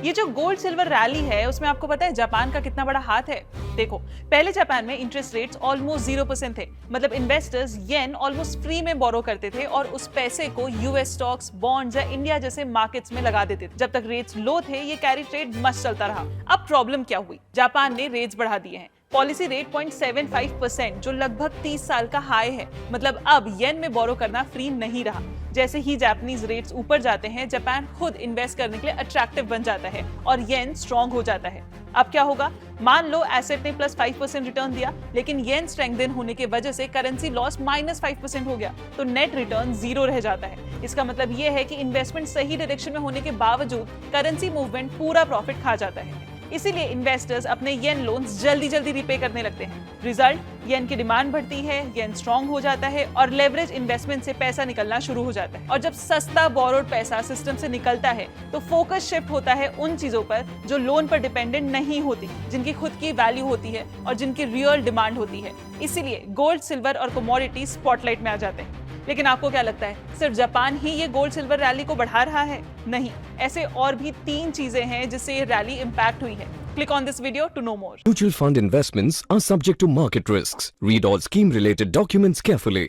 ये जो gold silver rally है उसमें आपको पता है जापान का कितना बड़ा हाथ है। देखो, पहले जापान में इंटरेस्ट रेट्स ऑलमोस्ट 0% थे, मतलब इन्वेस्टर्स येन ऑलमोस्ट फ्री में बोरो करते थे और उस पैसे को यूएस स्टॉक्स, बॉन्ड्स या इंडिया जैसे मार्केट्स में लगा देते थे। जब तक रेट्स लो थे ये कैरी ट्रेड मस्त चलता रहा। अब प्रॉब्लम क्या हुई, जापान ने रेट्स बढ़ा दिए हैं। पॉलिसी रेट 0.75% जो लगभग 30 साल का हाई है, मतलब अब येन में बोरो करना फ्री नहीं रहा। जैसे ही जापानीज रेट्स ऊपर जाते हैं, जापान खुद इन्वेस्ट करने के लिए अट्रैक्टिव बन जाता है और येन स्ट्रॉन्ग हो जाता है। अब क्या होगा, मान लो एसेट ने +5% रिटर्न दिया, लेकिन येन स्ट्रेंथन होने की वजह से करेंसी लॉस -5% हो गया, तो नेट रिटर्न 0 रह जाता है। इसका मतलब ये है कि इन्वेस्टमेंट सही डायरेक्शन में होने के बावजूद करेंसी मूवमेंट पूरा प्रॉफिट खा जाता है। इसीलिए इन्वेस्टर्स अपने येन लोन्स जल्दी जल्दी रिपे करने लगते हैं। रिजल्ट, येन की डिमांड बढ़ती है, येन स्ट्रॉन्ग हो जाता है और लेवरेज इन्वेस्टमेंट से पैसा निकलना शुरू हो जाता है। और जब सस्ता बोरोड पैसा सिस्टम से निकलता है तो फोकस शिफ्ट होता है उन चीजों पर जो लोन पर डिपेंडेंट नहीं होती, जिनकी खुद की वैल्यू होती है और जिनकी रियल डिमांड होती है। इसीलिए गोल्ड, सिल्वर और कमोडिटी स्पॉटलाइट में आ जाते हैं। लेकिन आपको क्या लगता है, सिर्फ जापान ही ये गोल्ड सिल्वर रैली को बढ़ा रहा है? नहीं, ऐसे और भी 3 चीजें हैं जिससे ये रैली इंपैक्ट हुई है। Click on this video to know more. Mutual fund investments are subject to market risks. Read all scheme related documents carefully.